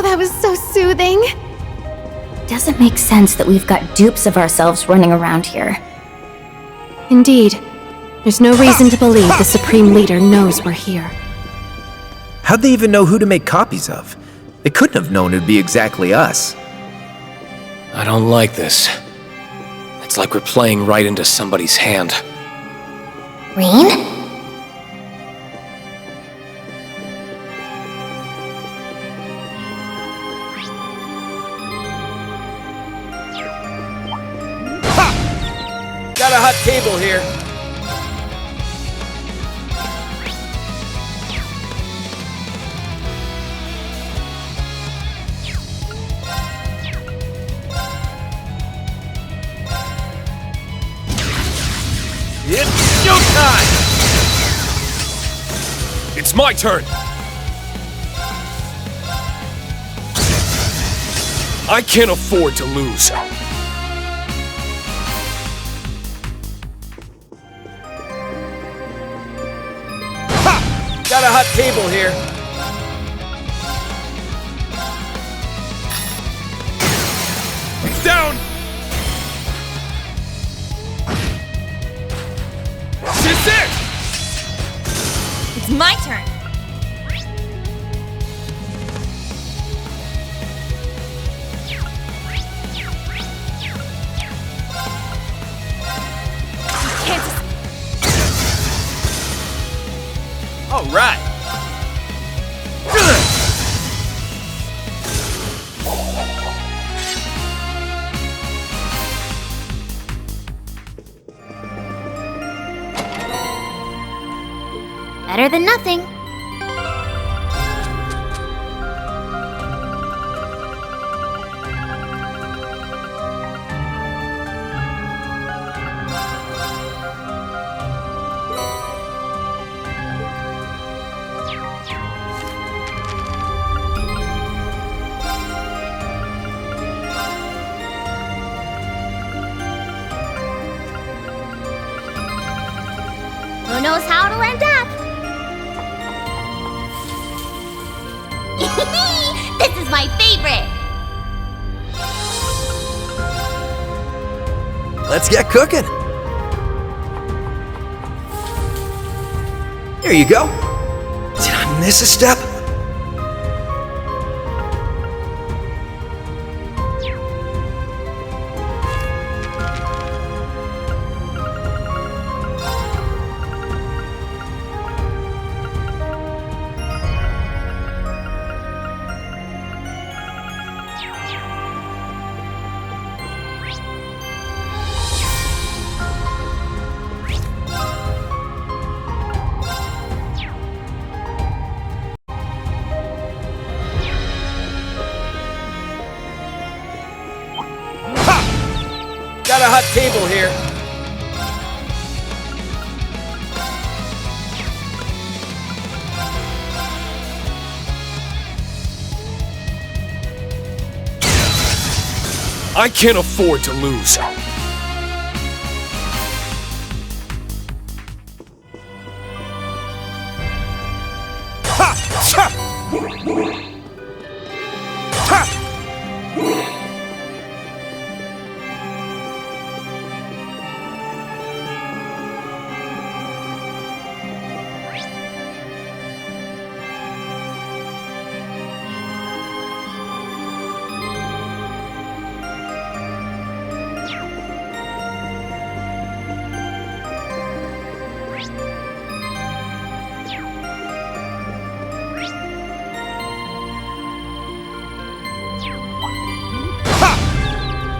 Oh, that was so soothing. Doesn't make sense that we've got dupes of ourselves running around here. Indeed. There's no reason to believe the Supreme Leader knows we're here. How'd they even know who to make copies of? They couldn't have known it'd be exactly us. I don't like this. It's like we're playing right into somebody's hand. Rean? Got a hot table here. It's showtime! It's my turn! I can't afford to lose. Got a hot table here. Down! This is it! It's my turn. All right. Better than nothing. Who knows how it'll end up? This is my favorite! Let's get cooking. Here you go. Did I miss a step? Got a hot table here. I can't afford to lose.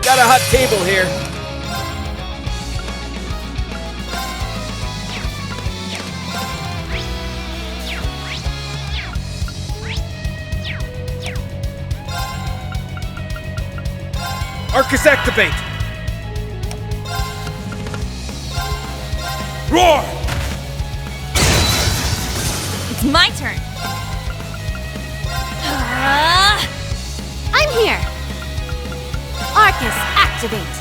Got a hot table here. Arcus activate. Roar! It's my turn. I'm here. Arcus, activate.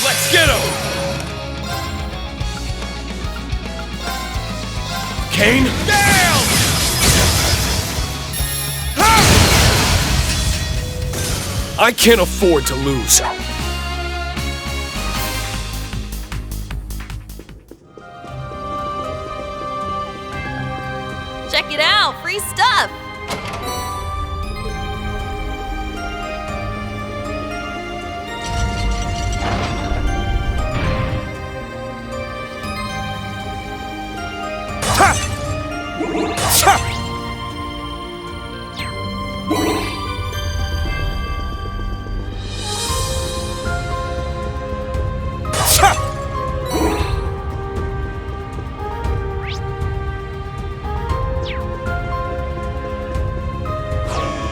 Let's get him! Kane? Down! I can't afford to lose. Check it out! Free stuff!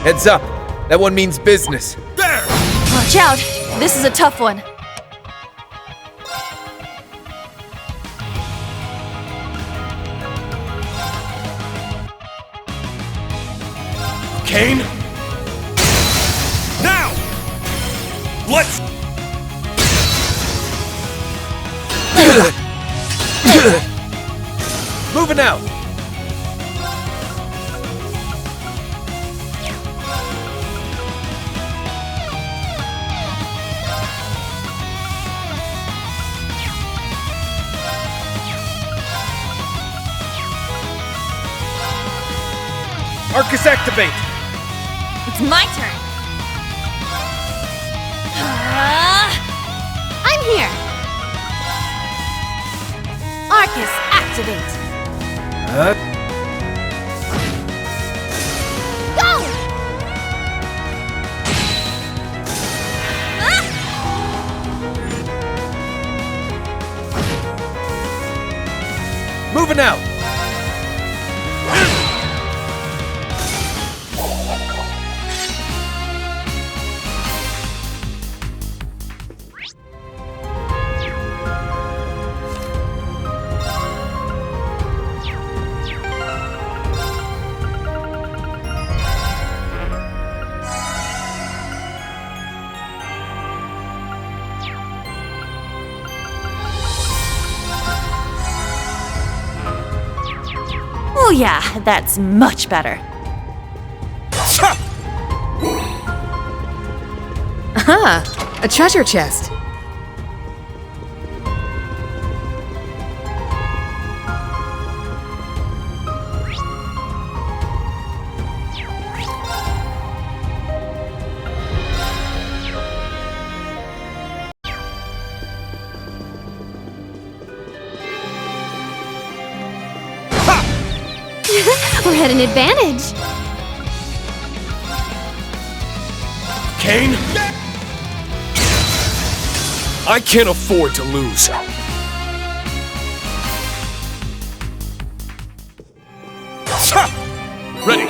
Heads up. That one means business. There! Watch out! This is a tough one. Kane? Now! Let's... Moving out. Arcus activate! It's my turn! I'm here! Arcus, activate! Go! Moving out! Oh yeah, that's much better. Aha! A treasure chest. We're at an advantage. Kane? I can't afford to lose. Ready.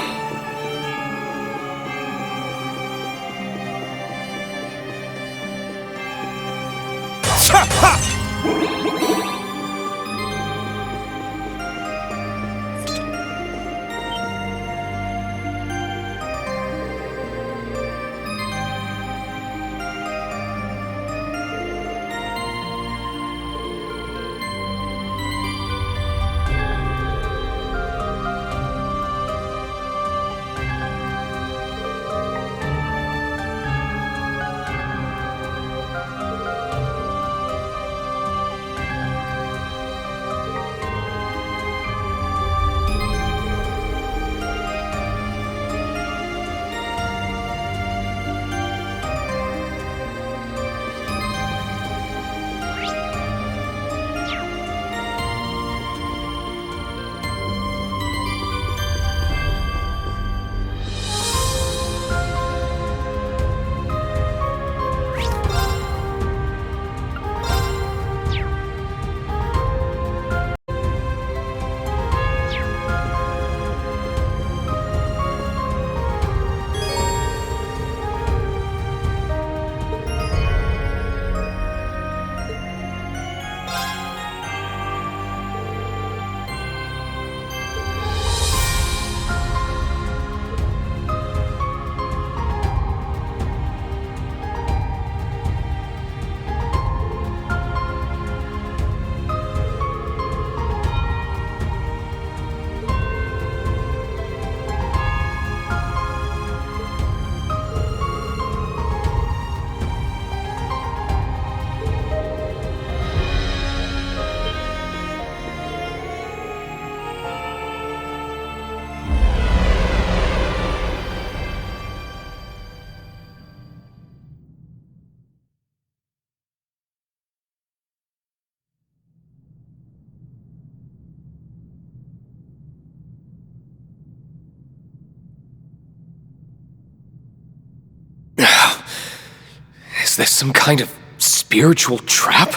Is this some kind of spiritual trap?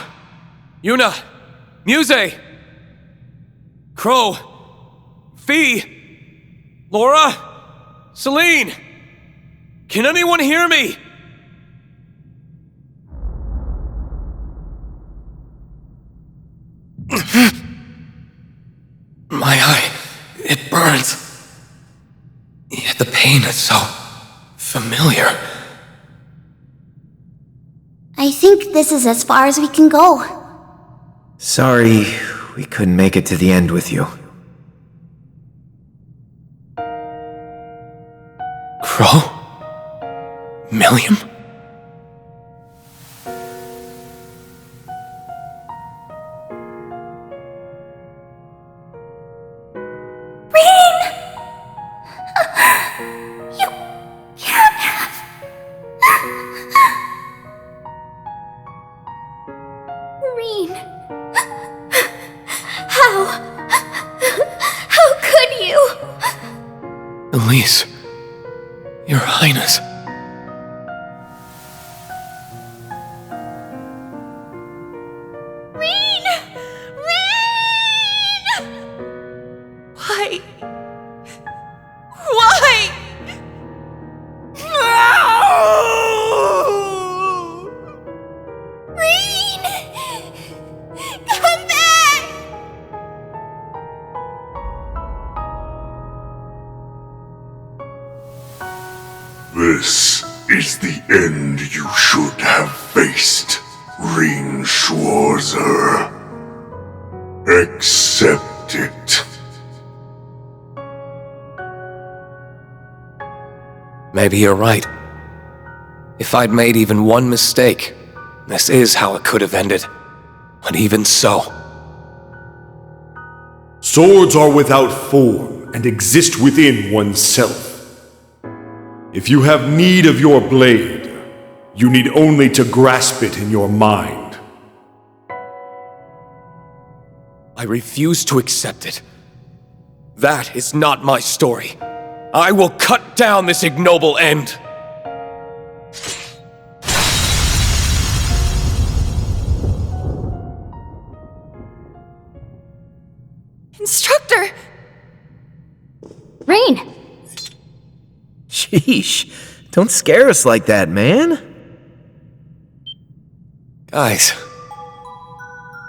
Yuna! Muse! Crow! Fee! Laura! Celine! Can anyone hear me? My eye, it burns. Yet the pain is so familiar. I think this is as far as we can go. Sorry, we couldn't make it to the end with you. Crow? Milliam? Rean. How could you? Elise. Your Highness. Rean! Rean! Why? Why? Rean! Come back! This is the end you should have faced, Rean Schwarzer. Accept it. Maybe you're right. If I'd made even one mistake, this is how it could have ended. But even so... Swords are without form and exist within oneself. If you have need of your blade, you need only to grasp it in your mind. I refuse to accept it. That is not my story. I will cut down this ignoble end. Instructor! Rean! Sheesh, don't scare us like that, man. Guys,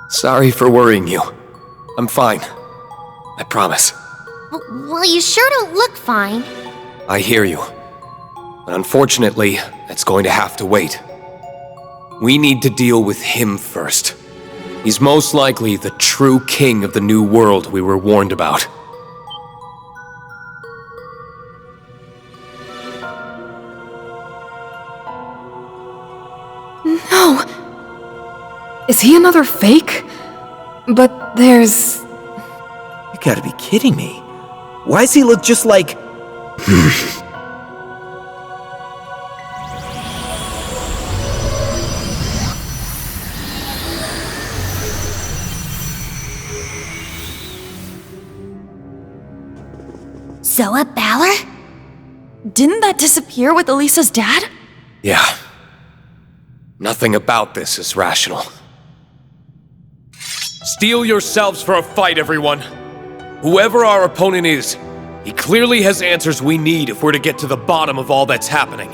sorry for worrying you. I'm fine. I promise. Well, you sure don't look fine. I hear you. But unfortunately, that's going to have to wait. We need to deal with him first. He's most likely the true king of the new world we were warned about. No! Is he another fake? But there's... You gotta be kidding me. Why does he look just like... Zoa Balor? Didn't that disappear with Elisa's dad? Yeah. Nothing about this is rational. Steel yourselves for a fight, everyone. Whoever our opponent is, he clearly has answers we need if we're to get to the bottom of all that's happening.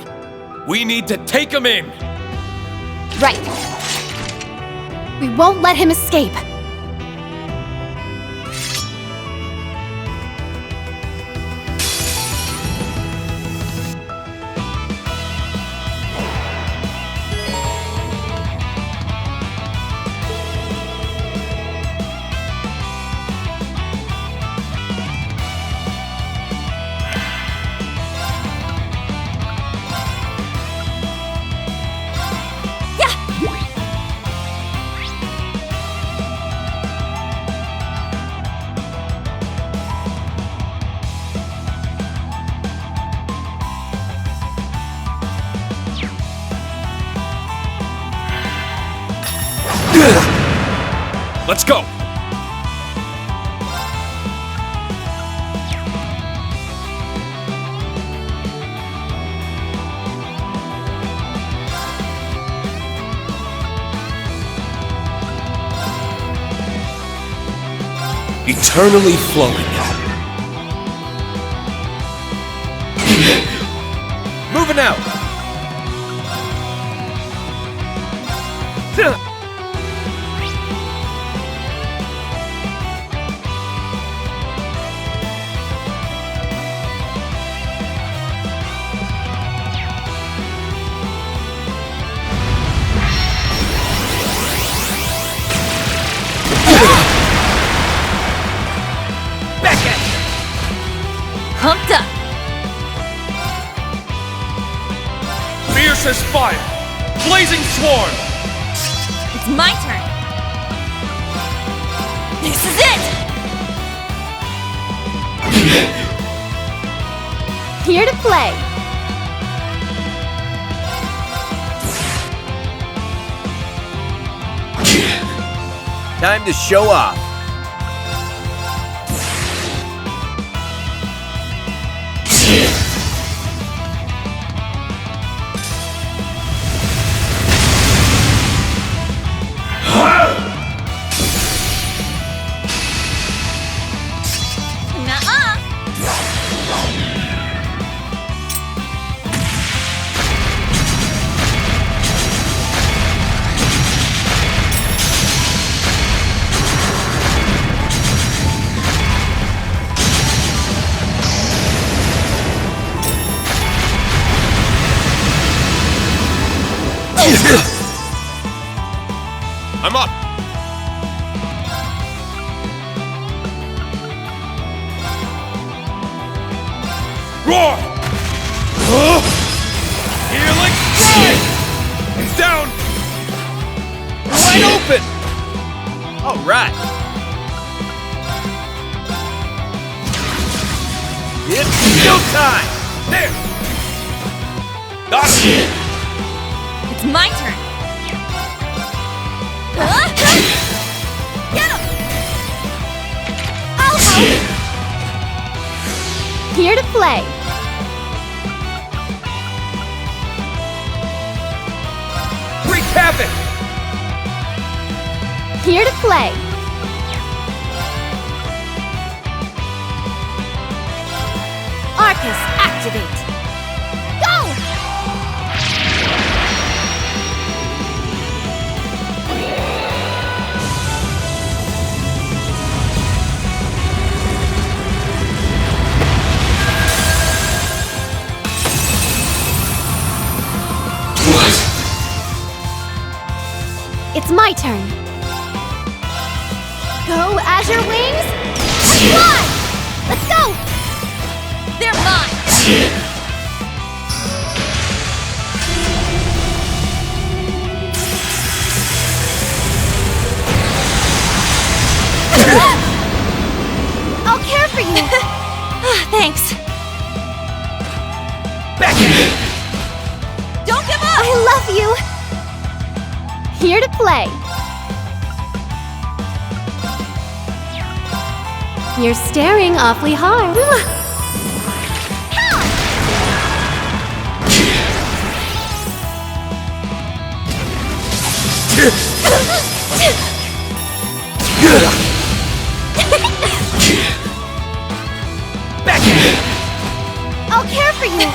We need to take him in! Right. We won't let him escape. Let's go! eternally flowing. Moving out! Pumped up. Fierce as fire! Blazing swarm! It's my turn. This is it! Here to play. Time to show off. Nuh-uh. I'm up! Roar! Healing strike! It's down! Wide open! Alright. It's showtime! There! Got him! It's my turn. Get him! I'll help. Here to play. Wreak havoc! Here to play. Arcus, activate. Go! It's my turn. Go, Azure Wings! And fly! Let's go! They're mine. I'll care for you! Thanks. Back in! Don't give up! I love you! Here to play. You're staring awfully hard. Back in! I'll care for you!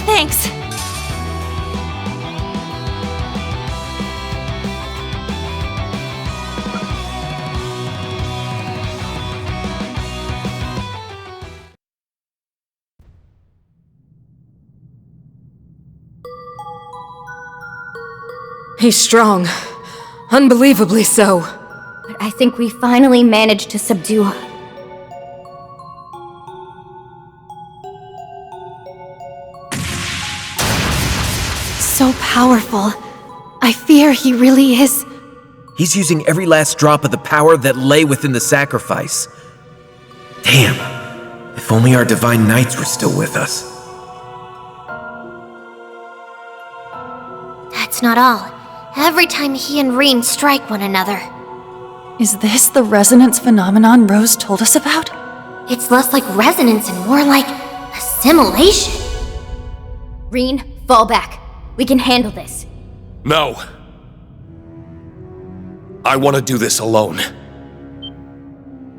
Thanks. He's strong. Unbelievably so. But I think we finally managed to subdue her. So powerful. I fear he really is. He's using every last drop of the power that lay within the sacrifice. Damn. If only our divine knights were still with us. That's not all. Every time he and Rean strike one another, Is this the resonance phenomenon Rose told us about? it's less like resonance and more like assimilation. Rean, fall back. We can handle this. No. I want to do this alone.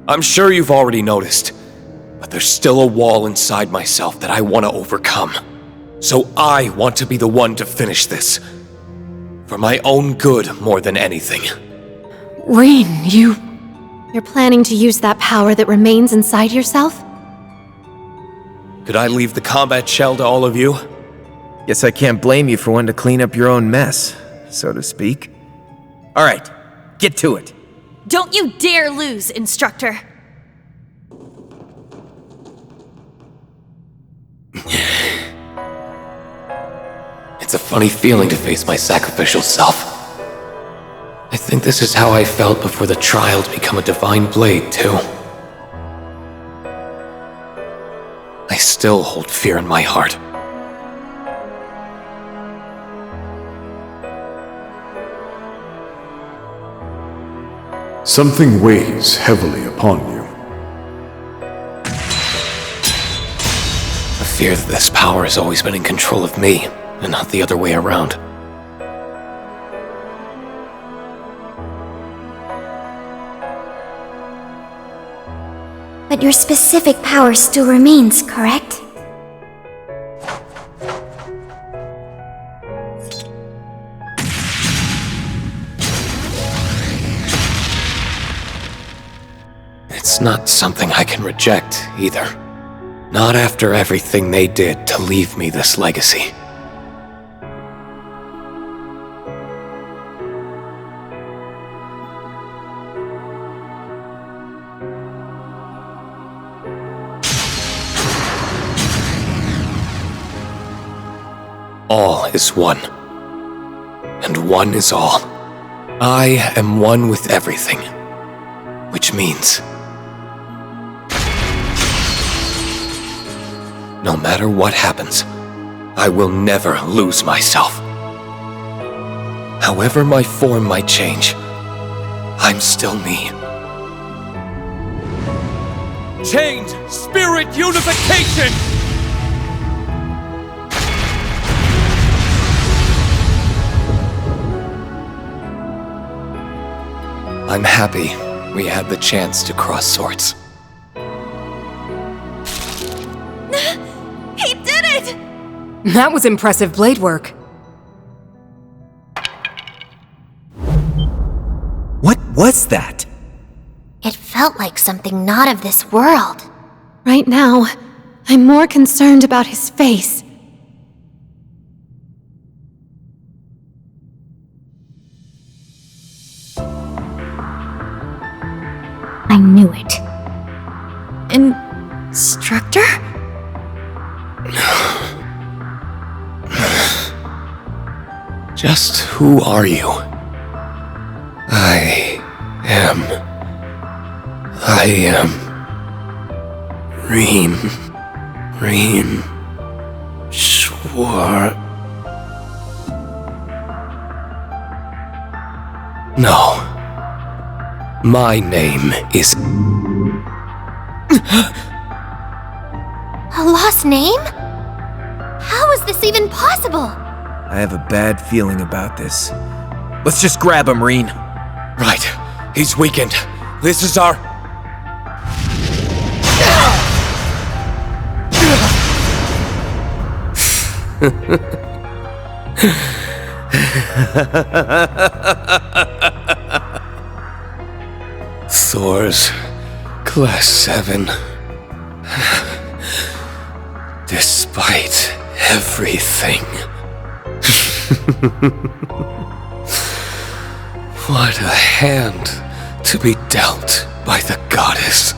I'm sure you've already noticed, but there's still a wall inside myself that I want to overcome. So I want to be the one to finish this. For my own good more than anything. Rean, You're planning to use that power that remains inside yourself? Could I leave the combat shell to all of you? Guess I can't blame you for wanting to clean up your own mess, so to speak. All right, get to it. Don't you dare lose, Instructor! It's a funny feeling to face my sacrificial self. I think this is how I felt before the trial to become a divine blade, too. I still hold fear in my heart. Something weighs heavily upon you. I fear that this power has always been in control of me, and not the other way around. But your specific power still remains, correct? It's not something I can reject, either. Not after everything they did to leave me this legacy. All is one. And one is all. I am one with everything. Which means... no matter what happens, I will never lose myself. However my form might change, I'm still me. Chained spirit unification! I'm happy we had the chance to cross swords. He did it! that was impressive blade work. What was that? It felt like something not of this world. Right now, I'm more concerned about his face. I knew it. Instructor? Just who are you? I am Rean Schwarzer. No. My name is... A lost name? How is this even possible? I have a bad feeling about this. Let's just grab him, Rean. Right. He's weakened. This is our... Thor's Class 7. Despite everything. What a hand to be dealt by the goddess.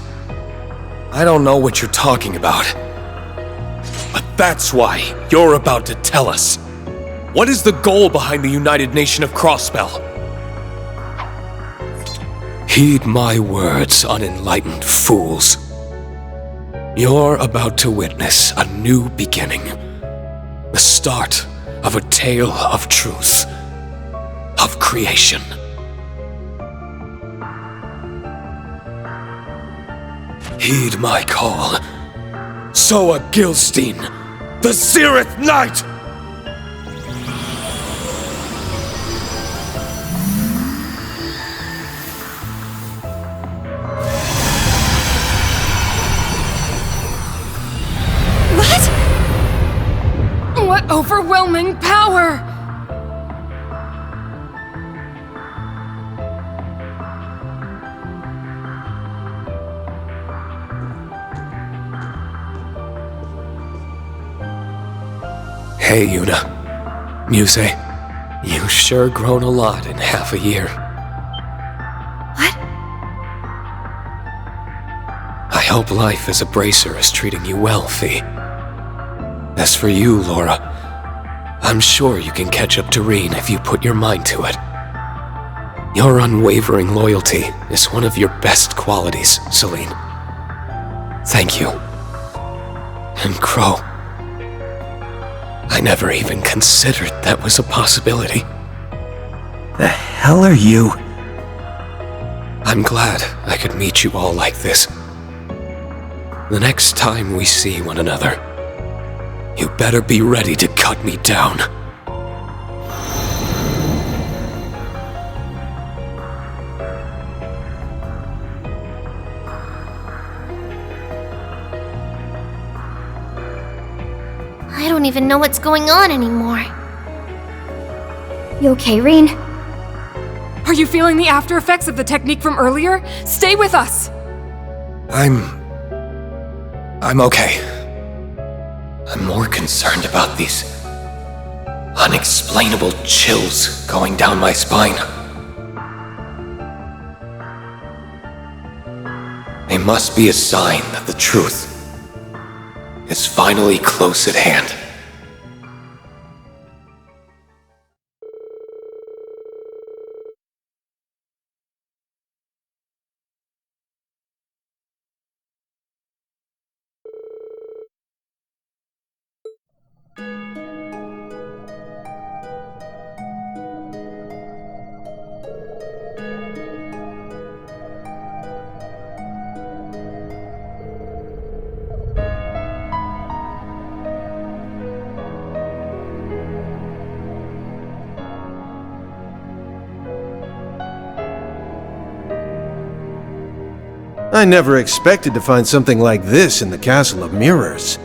I don't know what you're talking about. But that's why you're about to tell us. What is the goal behind the United Nation of Crossspell? Heed my words, unenlightened fools. You're about to witness a new beginning. The start of a tale of truth. Of creation. Heed my call. Soa Gilstein, the Zereth Knight! What overwhelming power! Hey, Yuna. Muse, you've sure grown a lot in half a year. What? I hope life as a bracer is treating you well, Fee. As for you, Laura, I'm sure you can catch up to Rean if you put your mind to it. Your unwavering loyalty is one of your best qualities, Celine. Thank you. And Crow, I never even considered that was a possibility. The hell are you? I'm glad I could meet you all like this. The next time we see one another, you better be ready to cut me down. I don't even know what's going on anymore. You okay, Rean? Are you feeling the after effects of the technique from earlier? Stay with us! I'm okay. I'm more concerned about these unexplainable chills going down my spine. They must be a sign that the truth is finally close at hand. I never expected to find something like this in the Castle of Mirrors.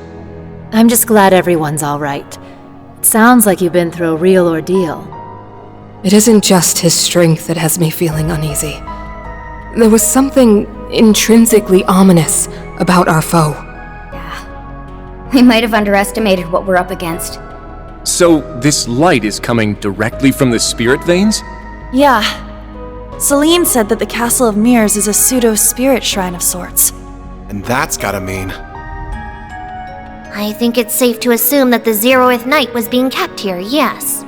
I'm just glad everyone's all right. It sounds like you've been through a real ordeal. It isn't just his strength that has me feeling uneasy. There was something intrinsically ominous about our foe. We might have underestimated what we're up against. So, this light is coming directly from the spirit veins? Yeah. Celine said that the Castle of Mirrors is a pseudo-spirit shrine of sorts. And that's gotta mean... I think it's safe to assume that the 0th night was being kept here, yes.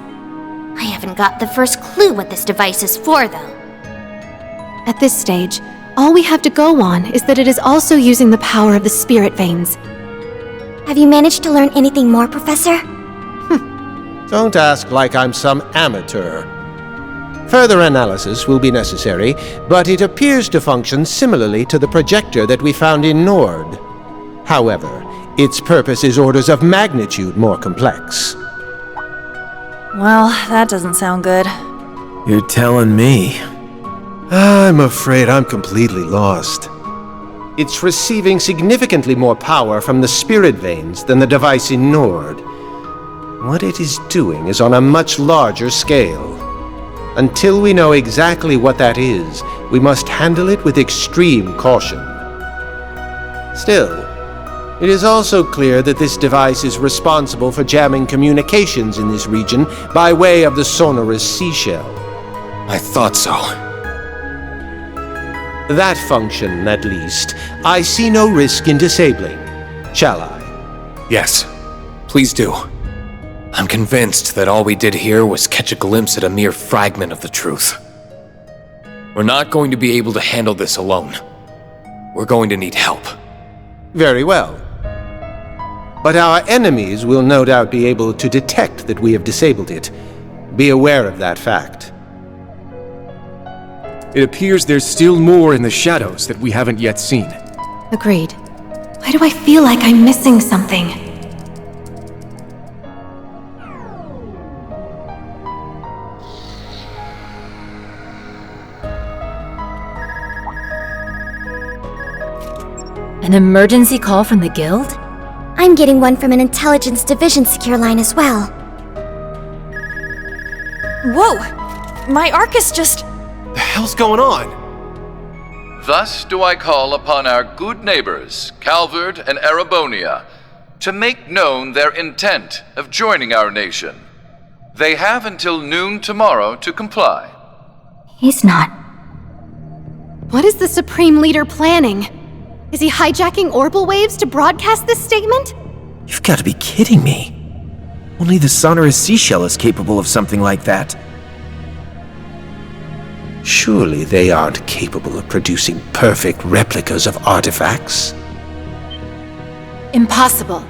I haven't got the first clue what this device is for, though. At this stage, all we have to go on is that it is also using the power of the spirit veins. Have you managed to learn anything more, Professor? Don't ask like I'm some amateur. Further analysis will be necessary, but it appears to function similarly to the projector that we found in Nord. However, its purpose is orders of magnitude more complex. Well, that doesn't sound good. You're telling me. I'm afraid I'm completely lost. It's receiving significantly more power from the spirit veins than the device in Nord. What it is doing is on a much larger scale. Until we know exactly what that is, we must handle it with extreme caution. Still, it is also clear that this device is responsible for jamming communications in this region by way of the sonorous seashell. I thought so. That function, at least, I see no risk in disabling. Shall I? Yes, please do. I'm convinced that all we did here was catch a glimpse at a mere fragment of the truth. We're not going to be able to handle this alone. We're going to need help. Very well. But our enemies will no doubt be able to detect that we have disabled it. Be aware of that fact. It appears there's still more in the shadows that we haven't yet seen. Agreed. Why do I feel like I'm missing something? An emergency call from the guild? I'm getting one from an intelligence division secure line as well. Whoa! My Arcus just... The hell's going on? Thus do I call upon our good neighbors, Calvard and Erebonia, to make known their intent of joining our nation. They have until noon tomorrow to comply. He's not. What is the Supreme Leader planning? Is he hijacking orbital waves to broadcast this statement? You've got to be kidding me. Only the sonorous seashell is capable of something like that. Surely they aren't capable of producing perfect replicas of artifacts. Impossible.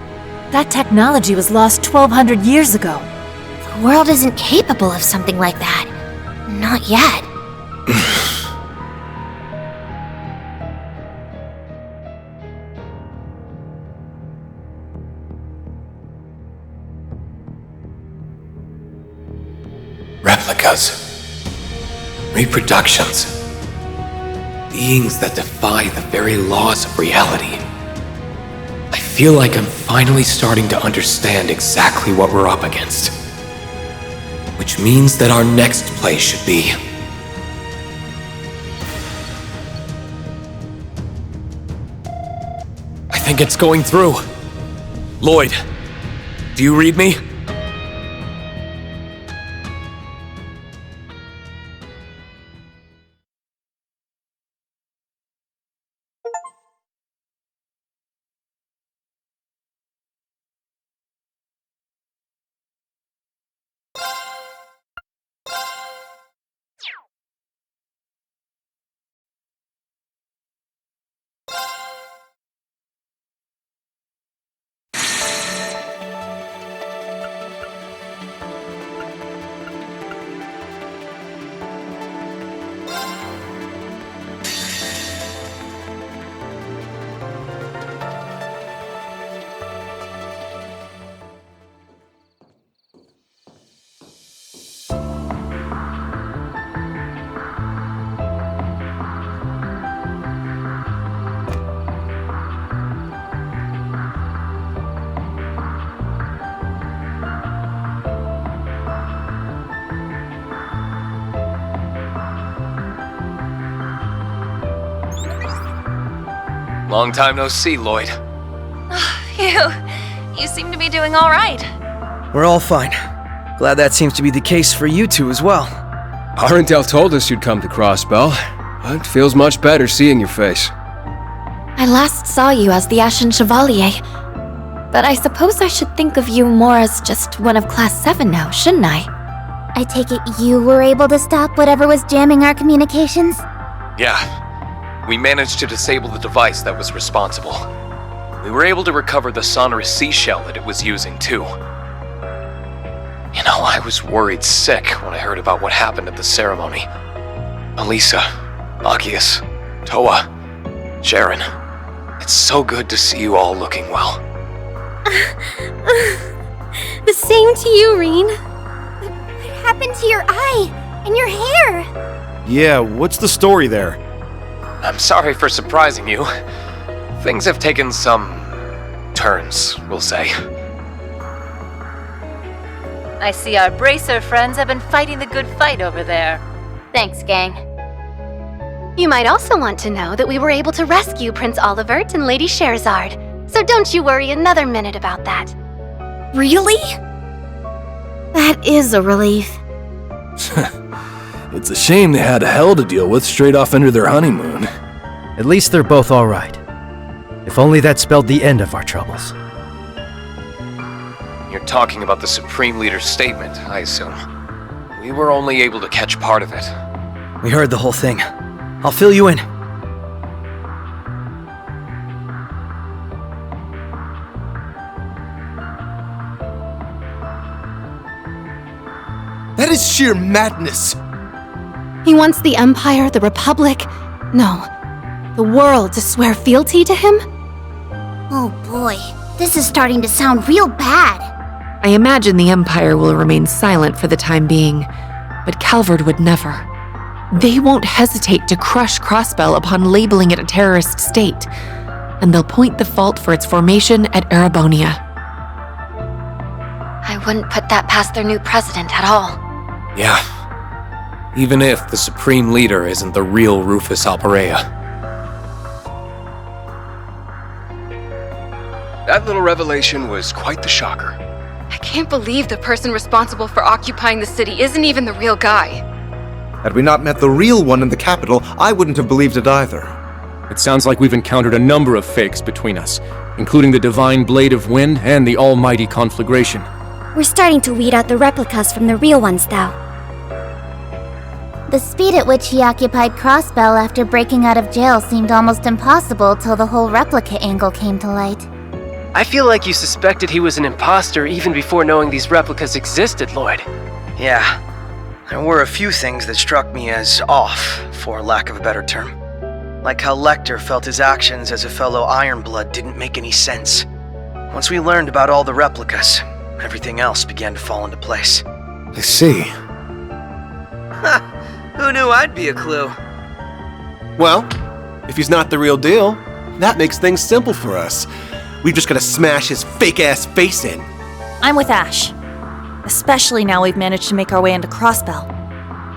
That technology was lost 1,200 years ago. The world isn't capable of something like that. Not yet. Replicas. Reproductions. Beings that defy the very laws of reality. I feel like I'm finally starting to understand exactly what we're up against. Which means that our next play should be... I think it's going through. Lloyd, do you read me? Long time no see, Lloyd. You seem to be doing all right. We're all fine. Glad that seems to be the case for you two as well. Our intel told us you'd come to Crossbell, but it feels much better seeing your face. I last saw you as the Ashen Chevalier, but I suppose I should think of you more as just one of Class 7 now, shouldn't I? I take it you were able to stop whatever was jamming our communications? Yeah. We managed to disable the device that was responsible. We were able to recover the sonorous seashell that it was using, too. You know, I was worried sick when I heard about what happened at the ceremony. Elisa, Akius, Toa, Sharon. It's so good to see you all looking well. The same to you, Rean. What happened to your eye and your hair? Yeah, what's the story there? I'm sorry for surprising you. Things have taken some turns, we'll say. I see our Bracer friends have been fighting the good fight over there. Thanks, gang. You might also want to know that we were able to rescue Prince Olivert and Lady Scherzard, so don't you worry another minute about that. Really? That is a relief. It's a shame they had hell to deal with straight off into their honeymoon. At least they're both all right. If only that spelled the end of our troubles. You're talking about the Supreme Leader's statement, I assume. We were only able to catch part of it. We heard the whole thing. I'll fill you in. That is sheer madness! He wants the Empire, the Republic, no, the world to swear fealty to him? Oh boy, this is starting to sound real bad. I imagine the Empire will remain silent for the time being, but Calvard would never. They won't hesitate to crush Crossbell upon labeling it a terrorist state. and they'll point the fault for its formation at Erebonia. I wouldn't put that past their new president at all. Yeah. Even if the Supreme Leader isn't the real Rufus Alperea. That little revelation was quite the shocker. I can't believe the person responsible for occupying the city isn't even the real guy. Had we not met the real one in the capital, I wouldn't have believed it either. It sounds like we've encountered a number of fakes between us, including the Divine Blade of Wind and the Almighty Conflagration. We're starting to weed out the replicas from the real ones, though. The speed at which he occupied Crossbell after breaking out of jail seemed almost impossible till the whole replica angle came to light. I feel like you suspected he was an imposter even before knowing these replicas existed, Lloyd. Yeah. There were a few things that struck me as off, for lack of a better term. Like how Lecter felt his actions as a fellow Ironblood didn't make any sense. Once we learned about all the replicas, everything else began to fall into place. I see. Who knew I'd be a clue? Well, if he's not the real deal, that makes things simple for us. We've just gotta smash his fake-ass face in. I'm with Ash. Especially now we've managed to make our way into Crossbell.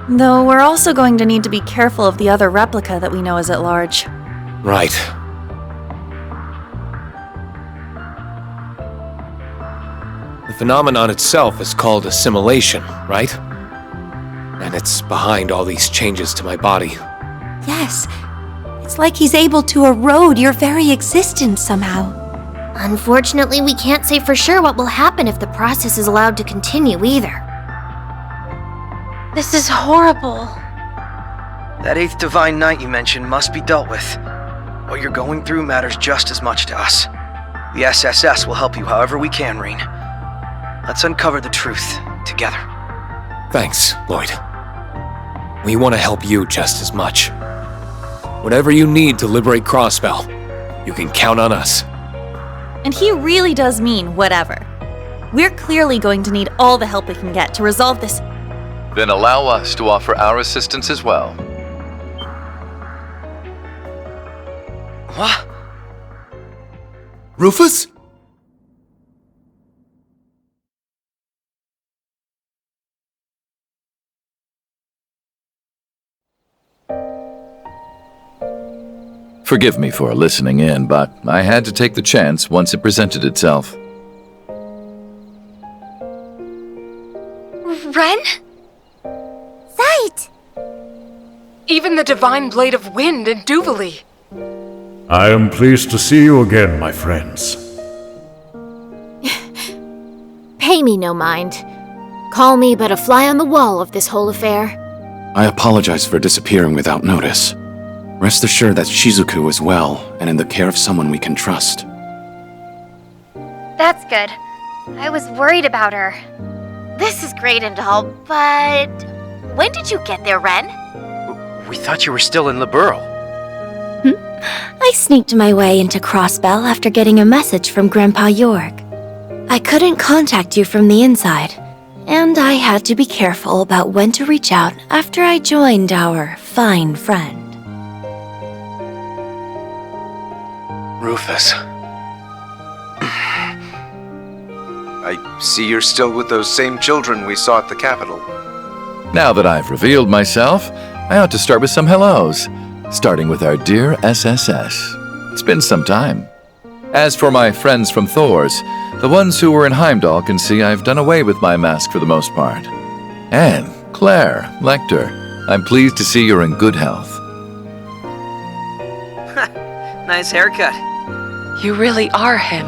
Though we're also going to need to be careful of the other replica that we know is at large. Right. The phenomenon itself is called assimilation, right? And it's behind all these changes to my body. Yes. It's like he's able to erode your very existence somehow. Unfortunately, we can't say for sure what will happen if the process is allowed to continue either. This is horrible. That 8th Divine Knight you mentioned must be dealt with. What you're going through matters just as much to us. The SSS will help you however we can, Rean. Let's uncover the truth together. Thanks, Lloyd. We want to help you just as much. Whatever you need to liberate Crossbell, you can count on us. And he really does mean whatever. We're clearly going to need all the help we can get to resolve this. Then allow us to offer our assistance as well. What? Rufus? Forgive me for listening in, but I had to take the chance once it presented itself. Ren? Sight! Even the Divine Blade of Wind and Duvalie. I am pleased to see you again, my friends. Pay me no mind. Call me but a fly on the wall of this whole affair. I apologize for disappearing without notice. Rest assured that Shizuku is well and in the care of someone we can trust. That's good. I was worried about her. This is great and all, but... when did you get there, Ren? We thought you were still in Liberl. I sneaked my way into Crossbell after getting a message from Grandpa York. I couldn't contact you from the inside, and I had to be careful about when to reach out after I joined our fine friend. Rufus. I see you're still with those same children we saw at the Capitol. Now that I've revealed myself, I ought to start with some hellos, starting with our dear SSS. It's been some time. As for my friends from Thor's, the ones who were in Heimdall can see I've done away with my mask for the most part. And Claire, Lecter, I'm pleased to see you're in good health. Nice haircut. You really are him.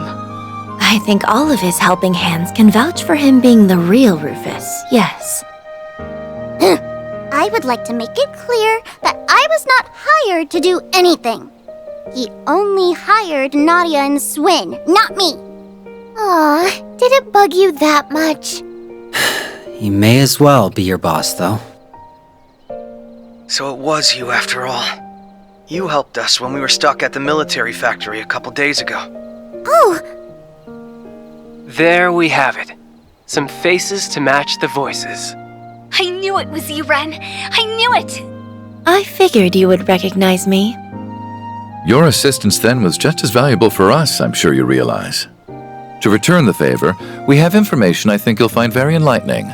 I think all of his helping hands can vouch for him being the real Rufus, yes. I would like to make it clear that I was not hired to do anything. He only hired Nadia and Swin, not me. Aw, did it bug you that much? He may as well be your boss, though. So it was you after all. You helped us when we were stuck at the military factory a couple days ago. Oh! There we have it. Some faces to match the voices. I knew it was you, Ren. I knew it! I figured you would recognize me. Your assistance then was just as valuable for us, I'm sure you realize. To return the favor, we have information I think you'll find very enlightening.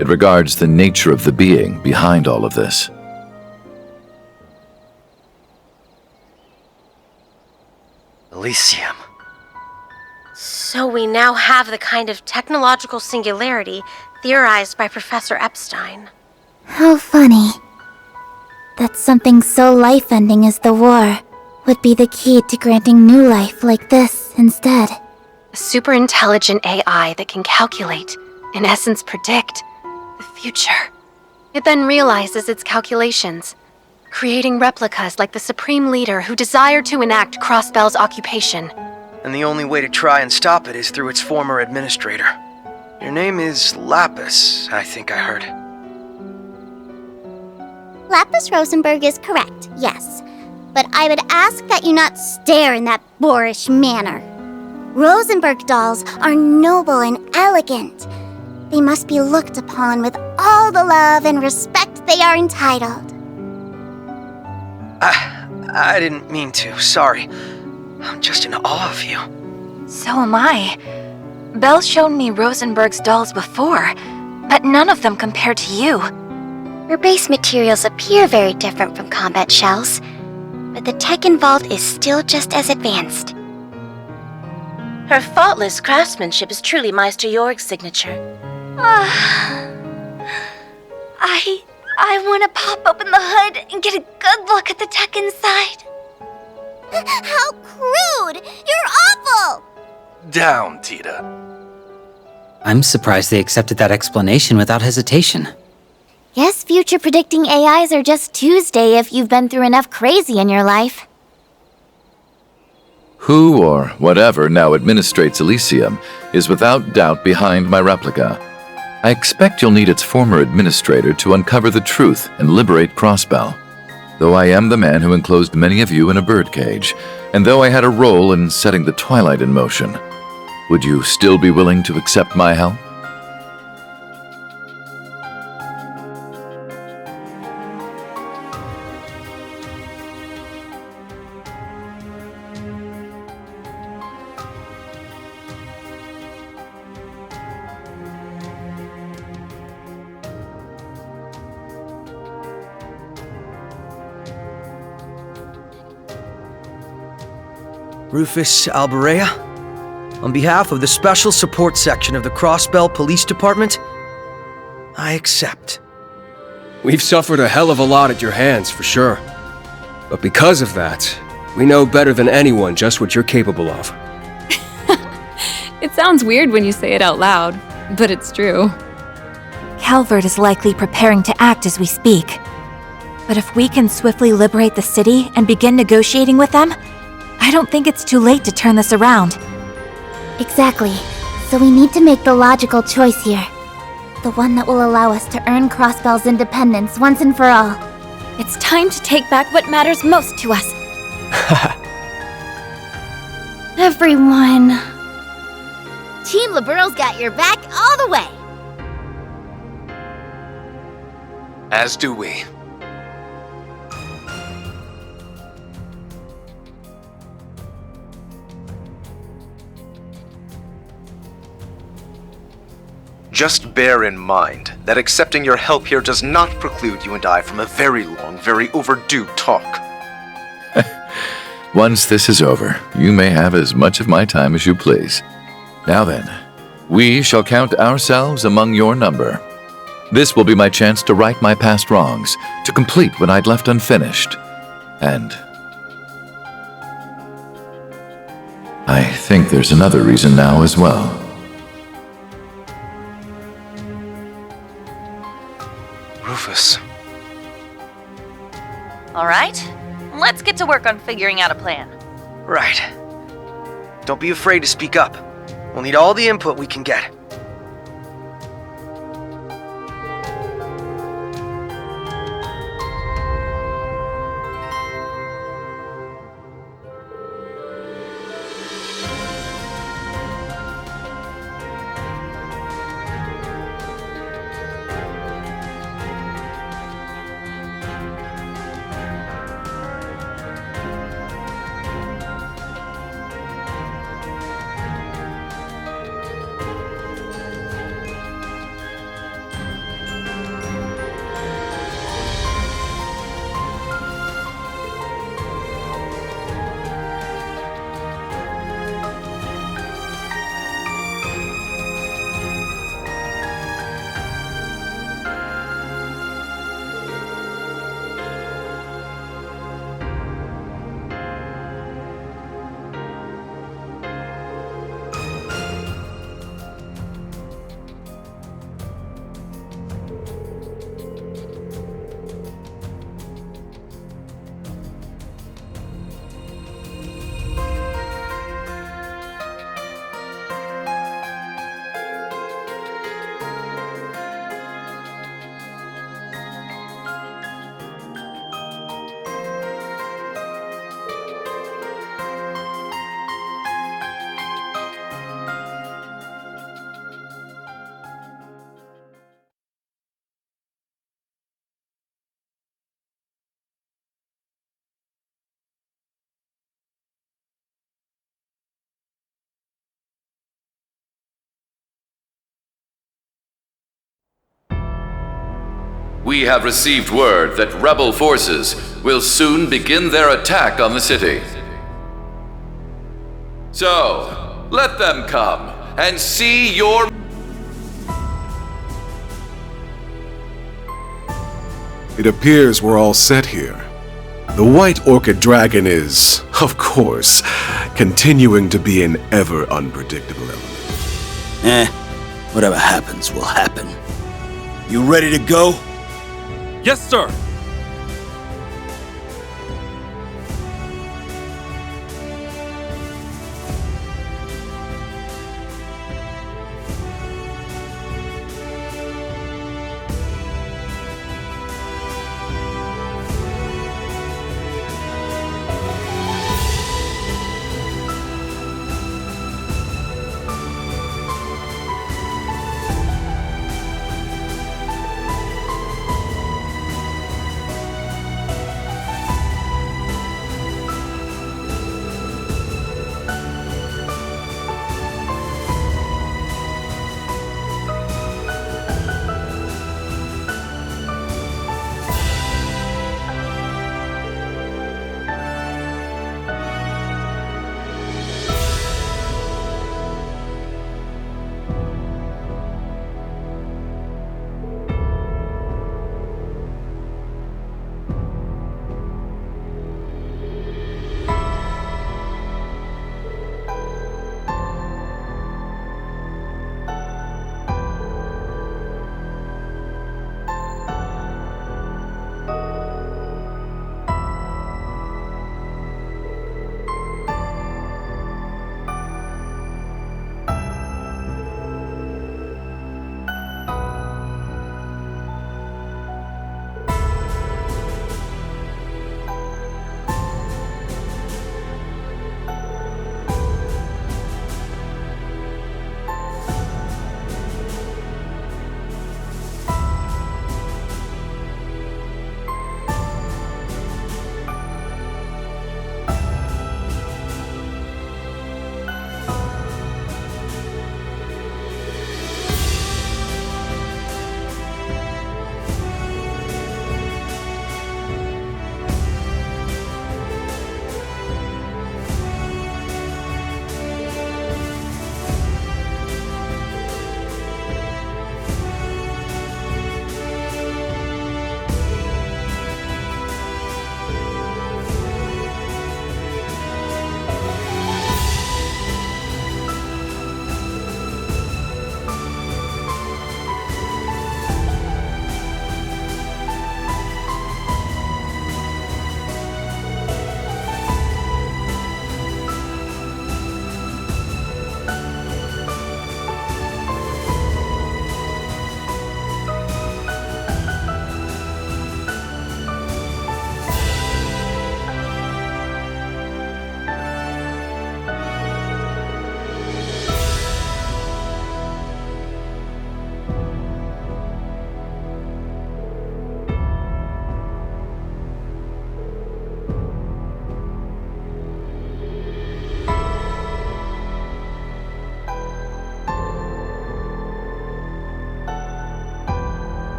It regards the nature of the being behind all of this. Elysium. So we now have the kind of technological singularity theorized by Professor Epstein. How funny. That something so life-ending as the war would be the key to granting new life like this instead. A super intelligent AI that can calculate, in essence predict, the future. It then realizes its calculations, creating replicas like the Supreme Leader who desired to enact Crossbell's occupation. And the only way to try and stop it is through its former administrator. Your name is Lapis, I think I heard. Lapis Rosenberg is correct, yes. But I would ask that you not stare in that boorish manner. Rosenberg dolls are noble and elegant. They must be looked upon with all the love and respect they are entitled. I didn't mean to, sorry. I'm just in awe of you. So am I. Belle showed me Rosenberg's dolls before, but none of them compared to you. Her base materials appear very different from combat shells, but the tech involved is still just as advanced. Her faultless craftsmanship is truly Meister Jorg's signature. I want to pop open the hood and get a good look at the tech inside. How crude! You're awful! Down, Tita. I'm surprised they accepted that explanation without hesitation. Guess future predicting AIs are just Tuesday if you've been through enough crazy in your life. Who or whatever now administrates Elysium is without doubt behind my replica. I expect you'll need its former administrator to uncover the truth and liberate Crossbell. Though I am the man who enclosed many of you in a birdcage, and though I had a role in setting the Twilight in motion, would you still be willing to accept my help? Rufus Alberea, on behalf of the Special Support Section of the Crossbell Police Department, I accept. We've suffered a hell of a lot at your hands, for sure. But because of that, we know better than anyone just what you're capable of. It sounds weird when you say it out loud, but it's true. Calvert is likely preparing to act as we speak. But if we can swiftly liberate the city and begin negotiating with them, I don't think it's too late to turn this around. Exactly. So we need to make the logical choice here. The one that will allow us to earn Crossbell's independence once and for all. It's time to take back what matters most to us. Everyone. Team Liberal's got your back all the way. As do we. Just bear in mind that accepting your help here does not preclude you and I from a very long, very overdue talk. Once this is over, you may have as much of my time as you please. Now then, we shall count ourselves among your number. This will be my chance to right my past wrongs, to complete what I'd left unfinished. And I think there's another reason now as well. Rufus. All right, let's get to work on figuring out a plan. Right. Don't be afraid to speak up. We'll need all the input we can get. We have received word that rebel forces will soon begin their attack on the city. So, let them come and see your... It appears we're all set here. The White Orchid Dragon is, of course, continuing to be an ever unpredictable element. Whatever happens will happen. You ready to go? Yes, sir!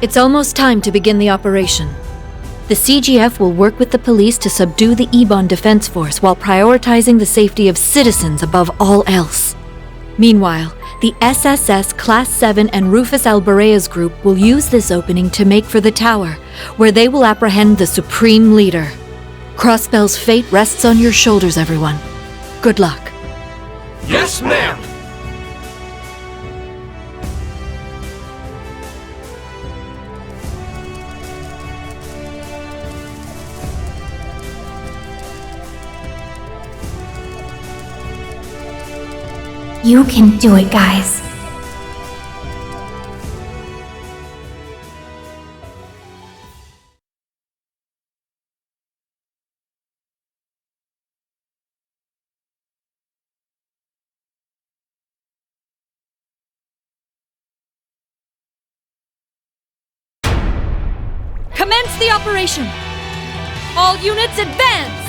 It's almost time to begin the operation. The CGF will work with the police to subdue the Ebon Defense Force while prioritizing the safety of citizens above all else. Meanwhile, the SSS Class 7 and Rufus Albarea's group will use this opening to make for the tower, where they will apprehend the Supreme Leader. Crossbell's fate rests on your shoulders, everyone. Good luck. Yes, ma'am! You can do it, guys. Commence the operation! All units advance!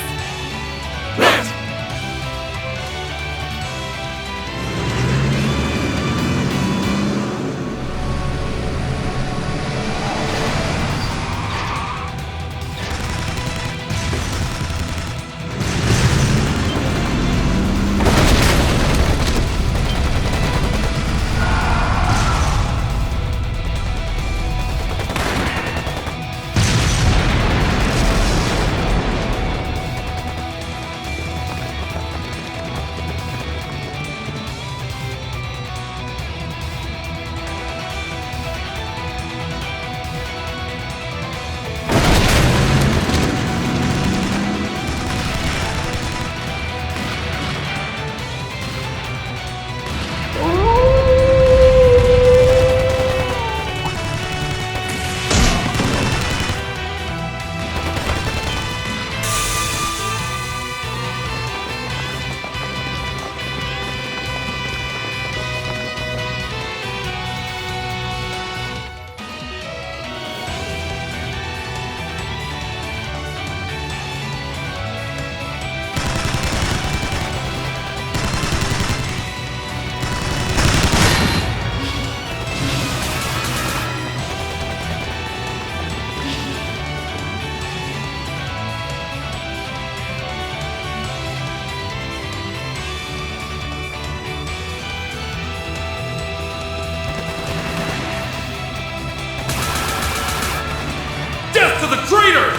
Death to the traitors!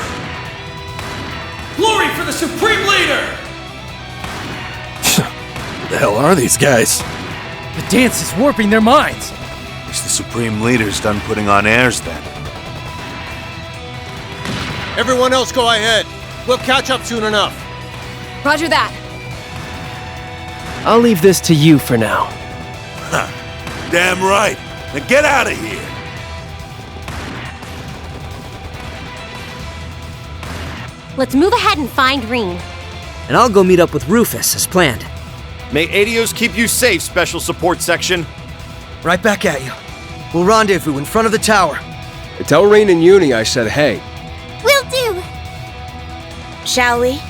Glory for the Supreme Leader! Who the hell are these guys? The dance is warping their minds. Wish the Supreme Leader's done putting on airs then. Everyone else go ahead. We'll catch up soon enough. Roger that. I'll leave this to you for now. Damn right. Now get out of here. Let's move ahead and find Rean. And I'll go meet up with Rufus as planned. May Adios keep you safe, Special Support Section. Right back at you. We'll rendezvous in front of the tower. Tell Rean and Uni I said hey. Will do. Shall we?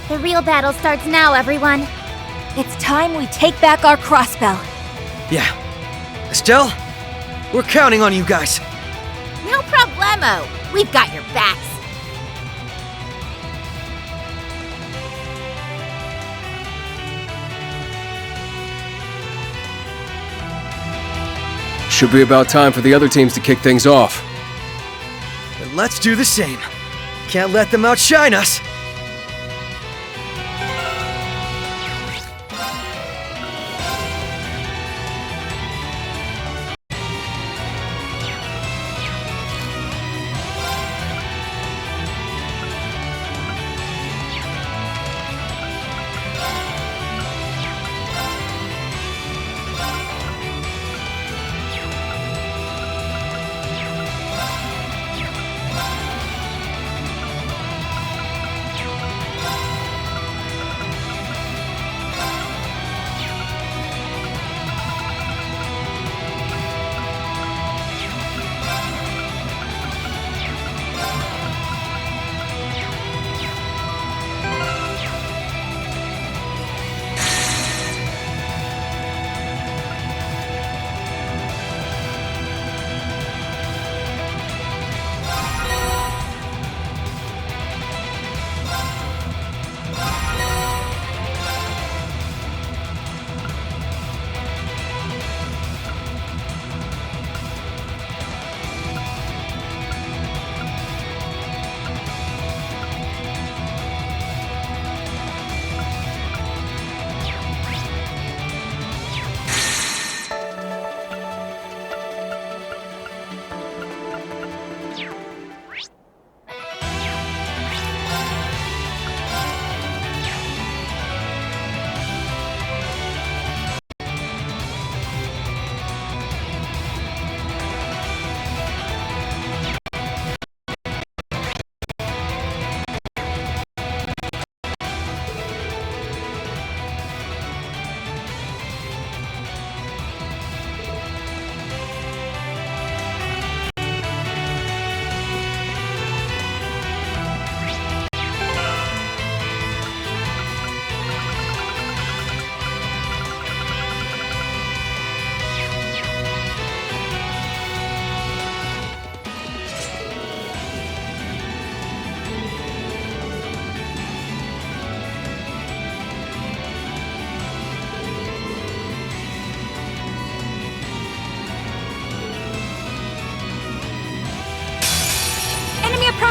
The real battle starts now, everyone. It's time we take back our Crossbell. Yeah. Estelle, we're counting on you guys. No problemo. We've got your backs. Should be about time for the other teams to kick things off. Then let's do the same. Can't let them outshine us.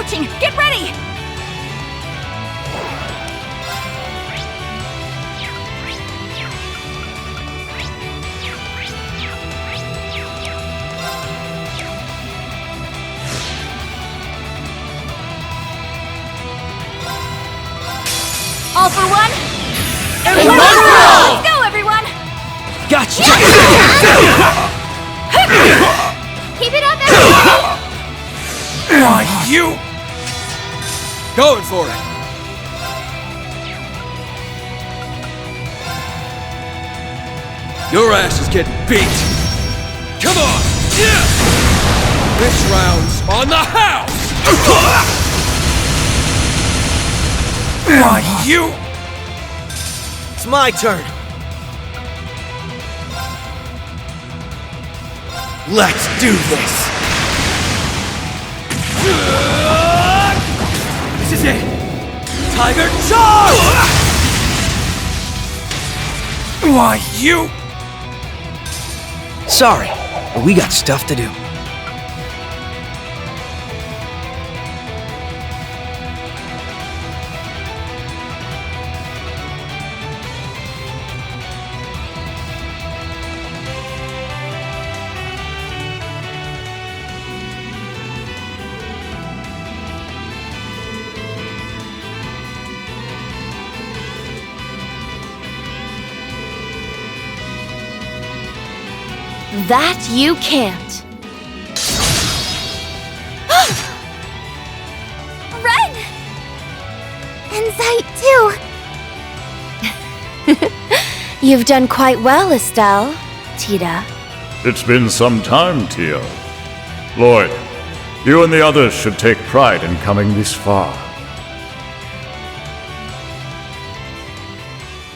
approaching! Get ready! All for one? And one for all! Let's go, everyone! Gotcha! Keep it up, everyone! Why, you! Going for it! Your ass is getting beat! Come on! This round's on the house! Why, you! It's my turn. Let's do this. This is it. Tiger charge! Why, you! Sorry, but we got stuff to do. That you can't. Ren! And Zite, too. You've done quite well, Estelle, Tita. It's been some time, Tia. Lloyd, you and the others should take pride in coming this far.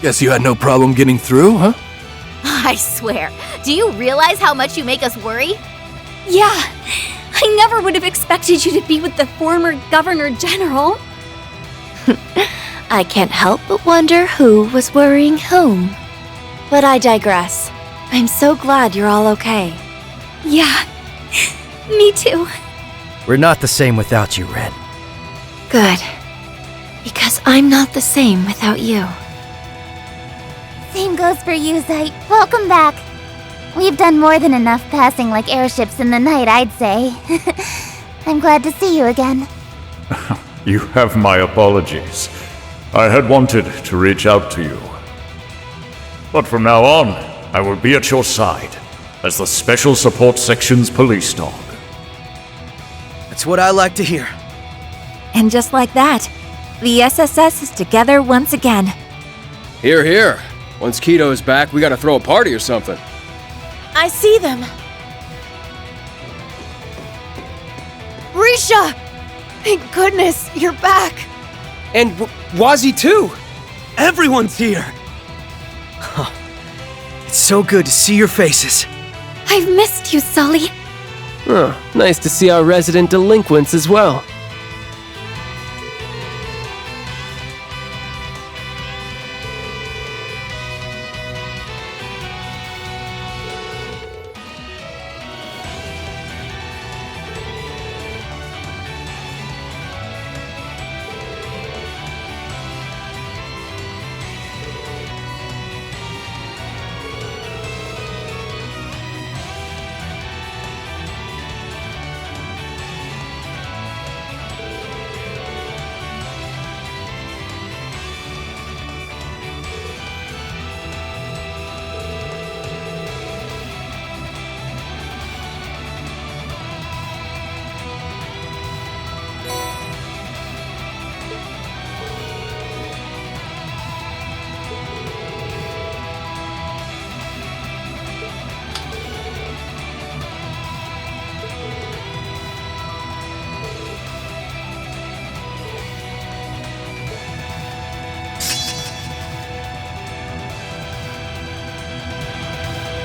Guess you had no problem getting through, huh? I swear, do you realize how much you make us worry? Yeah, I never would have expected you to be with the former Governor General. I can't help but wonder who was worrying whom. But I digress. I'm so glad you're all okay. Yeah, me too. We're not the same without you, Ren. Good. Because I'm not the same without you. Same goes for you, Zite. Welcome back. We've done more than enough passing like airships in the night, I'd say. I'm glad to see you again. You have my apologies. I had wanted to reach out to you. But from now on, I will be at your side as the Special Support Section's police dog. That's what I like to hear. And just like that, the SSS is together once again. Here, here. Once Keto is back, we gotta throw a party or something. I see them. Risha! Thank goodness, you're back! And Wazzy too! Everyone's here! It's so good to see your faces. I've missed you, Sully. Oh, nice to see our resident delinquents as well.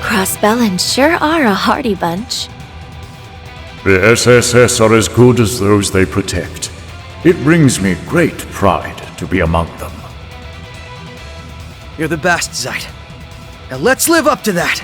Crossbellans sure are a hardy bunch. The SSS are as good as those they protect. It brings me great pride to be among them. You're the best, Zite. Now let's live up to that!